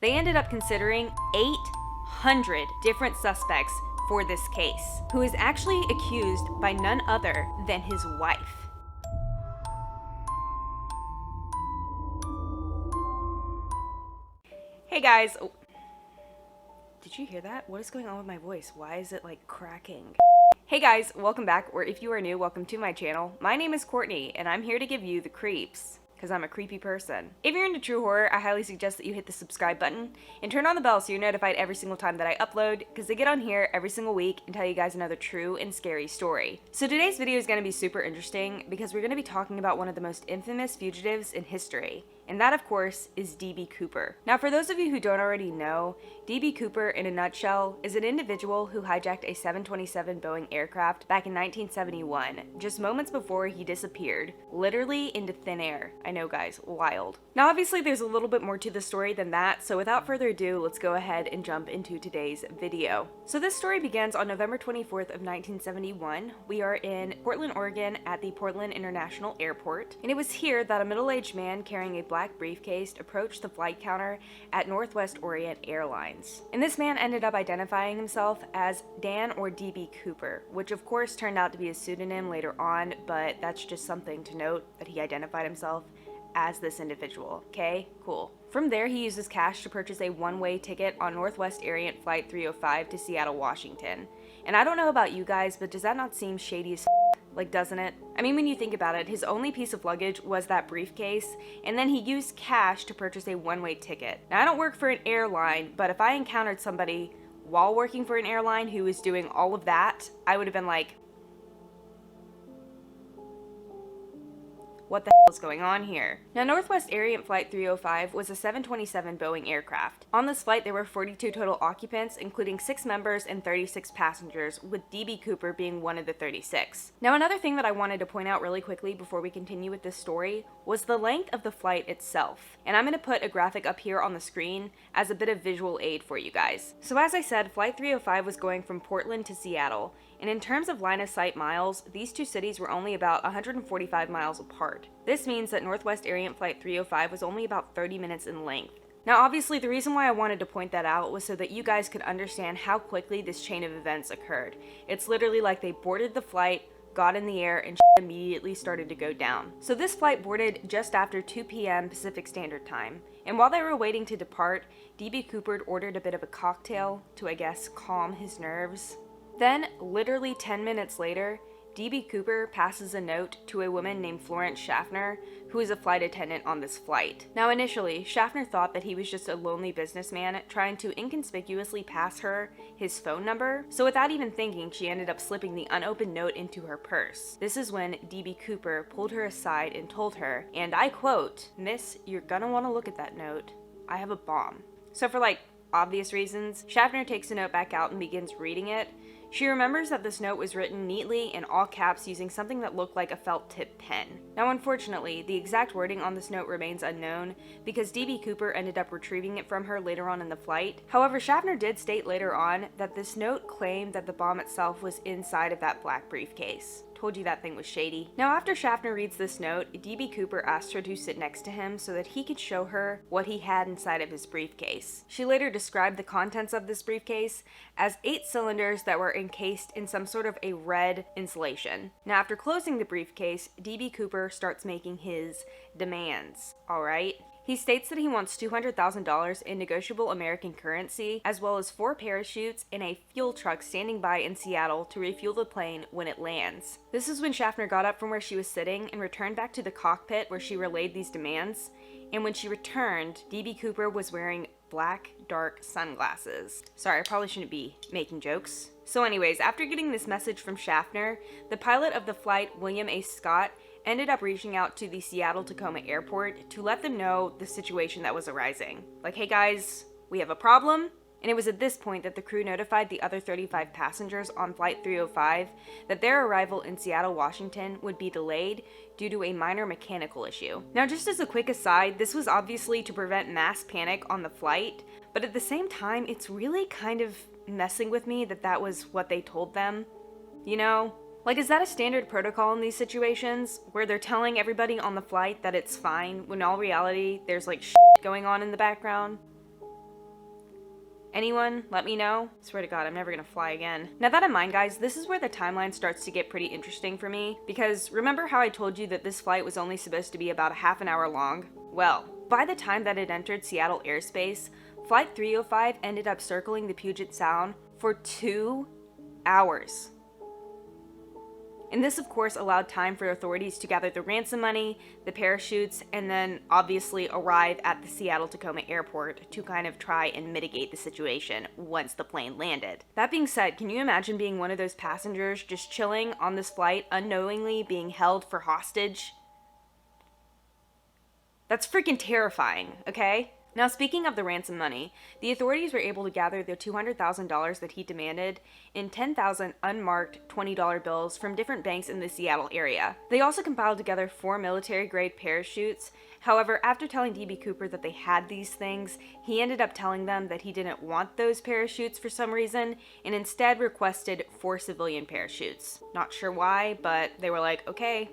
They ended up considering 800 different suspects for this case, who is actually accused by none other than his wife. Hey guys, did you hear that? What is going on with my voice? Why is it like cracking? Hey guys, welcome back, or if you are new, welcome to my channel. My name is Courtney, and I'm here to give you the creeps, because I'm a creepy person. If you're into true horror, I highly suggest that you hit the subscribe button and turn on the bell so you're notified every single time that I upload, because I get on here every single week and tell you guys another true and scary story. So today's video is going to be super interesting because we're going to be talking about one of the most infamous fugitives in history. And that, of course, is D.B. Cooper. Now, for those of you who don't already know, D.B. Cooper, in a nutshell, is an individual who hijacked a 727 Boeing aircraft back in 1971, just moments before he disappeared, literally into thin air. I know, guys, wild. Now, obviously, there's a little bit more to the story than that, so without further ado, let's go ahead and jump into today's video. So this story begins on November 24th of 1971. We are in Portland, Oregon at the Portland International Airport, and it was here that a middle-aged man carrying a black briefcase approached the flight counter at Northwest Orient Airlines. And this man ended up identifying himself as Dan or D.B. Cooper, which of course turned out to be a pseudonym later on, but that's just something to note that he identified himself as this individual. Okay, cool. From there, he uses cash to purchase a one-way ticket on Northwest Orient Flight 305 to Seattle, Washington. And I don't know about you guys, but does that not seem shady as like, doesn't it? I mean, when you think about it, his only piece of luggage was that briefcase, and then he used cash to purchase a one-way ticket. Now, I don't work for an airline, but if I encountered somebody while working for an airline who was doing all of that, I would have been like, what the hell is going on here? Now, Northwest Orient Flight 305 was a 727 Boeing aircraft. On this flight, there were 42 total occupants, including 6 members and 36 passengers, with D.B. Cooper being one of the 36. Now, another thing that I wanted to point out really quickly before we continue with this story was the length of the flight itself. And I'm going to put a graphic up here on the screen as a bit of visual aid for you guys. So as I said, Flight 305 was going from Portland to Seattle. And in terms of line of sight miles, these two cities were only about 145 miles apart. This means that Northwest Orient Flight 305 was only about 30 minutes in length. Now, obviously, the reason why I wanted to point that out was so that you guys could understand how quickly this chain of events occurred. It's literally like they boarded the flight, got in the air, and immediately started to go down. So this flight boarded just after 2 p.m. Pacific Standard Time. And while they were waiting to depart, D.B. Cooper ordered a bit of a cocktail to, I guess, calm his nerves. Then, literally 10 minutes later, D.B. Cooper passes a note to a woman named Florence Schaffner, who is a flight attendant on this flight. Now, initially, Schaffner thought that he was just a lonely businessman trying to inconspicuously pass her his phone number, so without even thinking, she ended up slipping the unopened note into her purse. This is when D.B. Cooper pulled her aside and told her, and I quote, "Miss, you're gonna want to look at that note. I have a bomb." So for obvious reasons, Schaffner takes the note back out and begins reading it. She remembers that this note was written neatly in all caps using something that looked like a felt tip pen. Now, unfortunately, the exact wording on this note remains unknown because D.B. Cooper ended up retrieving it from her later on in the flight. However, Schaffner did state later on that this note claimed that the bomb itself was inside of that black briefcase. Told you that thing was shady. Now, after Schaffner reads this note, D.B. Cooper asked her to sit next to him so that he could show her what he had inside of his briefcase. She later described the contents of this briefcase as 8 cylinders that were encased in some sort of a red insulation. Now, after closing the briefcase, D.B. Cooper starts making his demands, alright? He states that he wants $200,000 in negotiable American currency, as well as 4 parachutes and a fuel truck standing by in Seattle to refuel the plane when it lands. This is when Schaffner got up from where she was sitting and returned back to the cockpit where she relayed these demands. And when she returned, D.B. Cooper was wearing black, dark sunglasses. Sorry, I probably shouldn't be making jokes. So anyways, after getting this message from Schaffner, the pilot of the flight, William A. Scott, ended up reaching out to the Seattle-Tacoma airport to let them know the situation that was arising. Like, hey guys, we have a problem. And it was at this point that the crew notified the other 35 passengers on Flight 305 that their arrival in Seattle, Washington would be delayed due to a minor mechanical issue. Now, just as a quick aside, this was obviously to prevent mass panic on the flight, but at the same time, it's really kind of messing with me that that was what they told them. You know? Like, is that a standard protocol in these situations, where they're telling everybody on the flight that it's fine, when in all reality, there's like shit going on in the background? Anyone? Let me know. Swear to God, I'm never gonna fly again. Now that in mind, guys, this is where the timeline starts to get pretty interesting for me, because remember how I told you that this flight was only supposed to be about a half an hour long? Well, by the time that it entered Seattle airspace, Flight 305 ended up circling the Puget Sound for 2 hours. And this, of course, allowed time for authorities to gather the ransom money, the parachutes, and then obviously arrive at the Seattle-Tacoma airport to kind of try and mitigate the situation once the plane landed. That being said, can you imagine being one of those passengers just chilling on this flight, unknowingly being held for hostage? That's freaking terrifying, okay? Now, speaking of the ransom money, the authorities were able to gather the $200,000 that he demanded in 10,000 unmarked $20 bills from different banks in the Seattle area. They also compiled together 4 military-grade parachutes. However, after telling D.B. Cooper that they had these things, he ended up telling them that he didn't want those parachutes for some reason, and instead requested 4 civilian parachutes. Not sure why, but they were like, okay.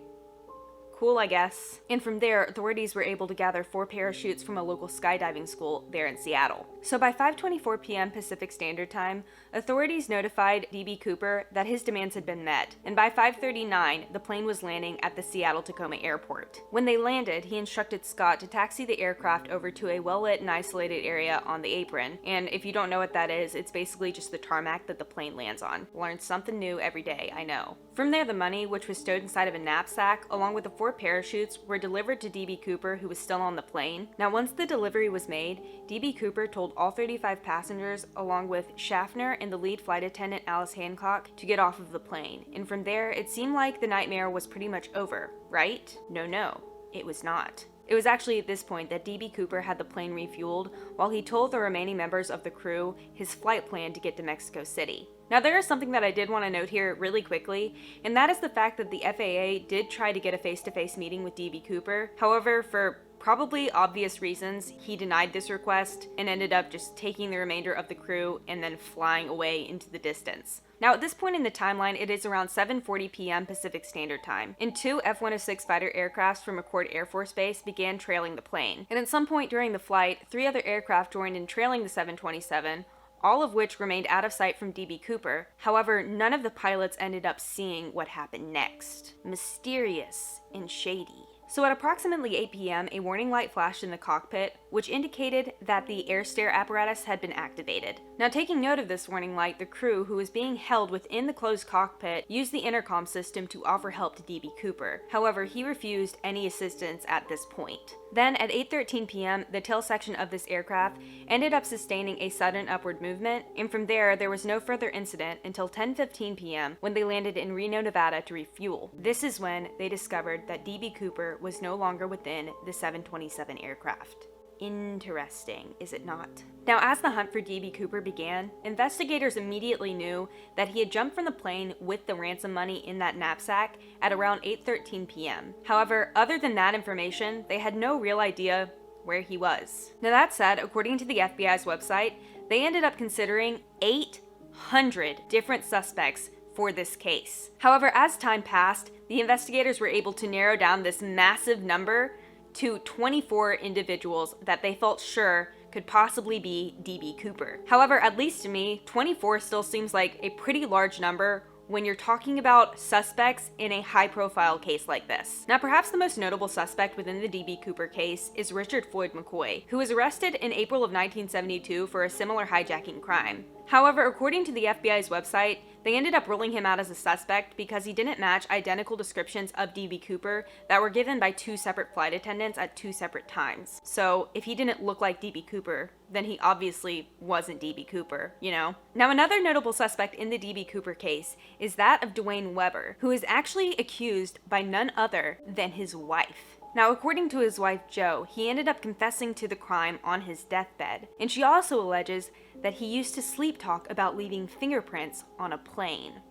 Cool, I guess. And from there, authorities were able to gather 4 parachutes from a local skydiving school there in Seattle. So by 5:24 p.m. Pacific Standard Time, authorities notified D.B. Cooper that his demands had been met, and by 5:39, the plane was landing at the Seattle-Tacoma airport. When they landed, he instructed Scott to taxi the aircraft over to a well-lit and isolated area on the apron, and if you don't know what that is, it's basically just the tarmac that the plane lands on. Learn something new every day, I know. From there, the money, which was stowed inside of a knapsack, along with the 4 parachutes, were delivered to D.B. Cooper, who was still on the plane. Now, once the delivery was made, D.B. Cooper told all 35 passengers, along with Schaffner and the lead flight attendant Alice Hancock, to get off of the plane. And from there, it seemed like the nightmare was pretty much over, right? No, it was not. It was actually at this point that D.B. Cooper had the plane refueled while he told the remaining members of the crew his flight plan to get to Mexico City. Now, there is something that I did want to note here really quickly, and that is the fact that the FAA did try to get a face-to-face meeting with D.B. Cooper. However, for probably obvious reasons, he denied this request and ended up just taking the remainder of the crew and then flying away into the distance. Now, at this point in the timeline, it is around 7:40 p.m. Pacific Standard Time, and 2 F-106 fighter aircrafts from McChord Air Force Base began trailing the plane. And at some point during the flight, 3 other aircraft joined in trailing the 727, all of which remained out of sight from D.B. Cooper. However, none of the pilots ended up seeing what happened next. Mysterious and shady. So at approximately 8 p.m., a warning light flashed in the cockpit, which indicated that the air stair apparatus had been activated. Now, taking note of this warning light, the crew, who was being held within the closed cockpit, used the intercom system to offer help to D.B. Cooper. However, he refused any assistance at this point. Then, at 8:13 p.m., the tail section of this aircraft ended up sustaining a sudden upward movement, and from there was no further incident until 10:15 p.m. when they landed in Reno, Nevada to refuel. This is when they discovered that D.B. Cooper was no longer within the 727 aircraft. Interesting, is it not? Now, as the hunt for D.B. Cooper began, investigators immediately knew that he had jumped from the plane with the ransom money in that knapsack at around 8:13 p.m. However, other than that information, they had no real idea where he was. Now, that said, according to the FBI's website, they ended up considering 800 different suspects for this case. However, as time passed, the investigators were able to narrow down this massive number to 24 individuals that they felt sure could possibly be D.B. Cooper. However, at least to me, 24 still seems like a pretty large number when you're talking about suspects in a high-profile case like this. Now, perhaps the most notable suspect within the D.B. Cooper case is Richard Floyd McCoy, who was arrested in April of 1972 for a similar hijacking crime. However, according to the FBI's website, they ended up ruling him out as a suspect because he didn't match identical descriptions of D.B. Cooper that were given by 2 separate flight attendants at 2 separate times. So, if he didn't look like D.B. Cooper, then he obviously wasn't D.B. Cooper, you know? Now, another notable suspect in the D.B. Cooper case is that of Dwayne Weber, who is actually accused by none other than his wife. Now, according to his wife, Jo, he ended up confessing to the crime on his deathbed, and she also alleges that he used to sleep talk about leaving fingerprints on a plane.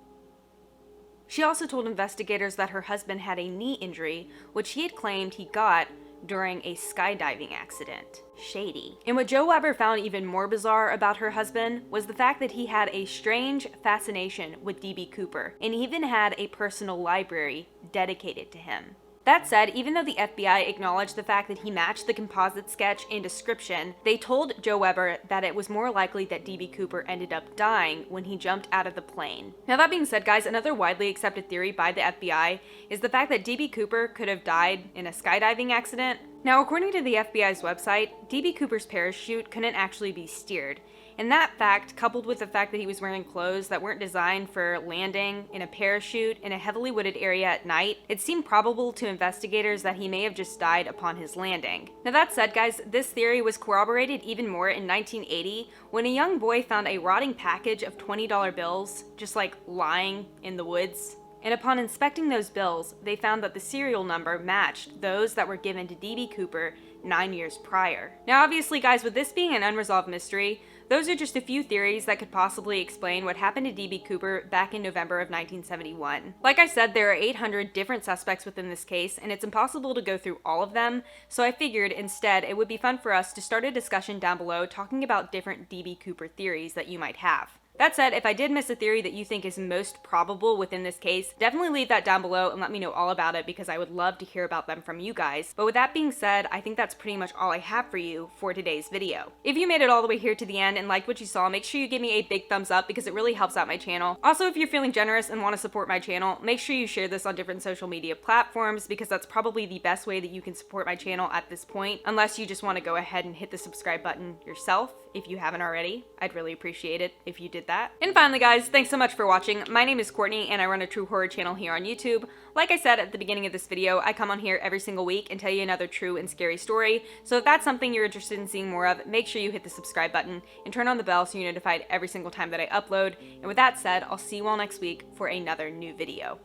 She also told investigators that her husband had a knee injury, which he had claimed he got during a skydiving accident. Shady. And what Jo Weber found even more bizarre about her husband was the fact that he had a strange fascination with D.B. Cooper, and even had a personal library dedicated to him. That said, even though the FBI acknowledged the fact that he matched the composite sketch and description, they told Joe Weber that it was more likely that D.B. Cooper ended up dying when he jumped out of the plane. Now that being said, guys, another widely accepted theory by the FBI is the fact that D.B. Cooper could have died in a skydiving accident. Now, according to the FBI's website, D.B. Cooper's parachute couldn't actually be steered. And that fact, coupled with the fact that he was wearing clothes that weren't designed for landing in a parachute in a heavily wooded area at night, it seemed probable to investigators that he may have just died upon his landing. Now that said, guys, this theory was corroborated even more in 1980 when a young boy found a rotting package of $20 bills just like lying in the woods. And upon inspecting those bills, they found that the serial number matched those that were given to D.B. Cooper 9 years prior. Now obviously, guys, with this being an unresolved mystery, those are just a few theories that could possibly explain what happened to D.B. Cooper back in November of 1971. Like I said, there are 800 different suspects within this case, and it's impossible to go through all of them, so I figured instead it would be fun for us to start a discussion down below talking about different D.B. Cooper theories that you might have. That said, if I did miss a theory that you think is most probable within this case, definitely leave that down below and let me know all about it because I would love to hear about them from you guys. But with that being said, I think that's pretty much all I have for you for today's video. If you made it all the way here to the end and liked what you saw, make sure you give me a big thumbs up because it really helps out my channel. Also, if you're feeling generous and want to support my channel, make sure you share this on different social media platforms because that's probably the best way that you can support my channel at this point, unless you just want to go ahead and hit the subscribe button yourself if you haven't already. I'd really appreciate it if you did that. And finally, guys, thanks so much for watching. My name is Courtney and I run a true horror channel here on YouTube. Like I said at the beginning of this video, I come on here every single week and tell you another true and scary story. So if that's something you're interested in seeing more of, make sure you hit the subscribe button and turn on the bell so you're notified every single time that I upload. And with that said, I'll see you all next week for another new video.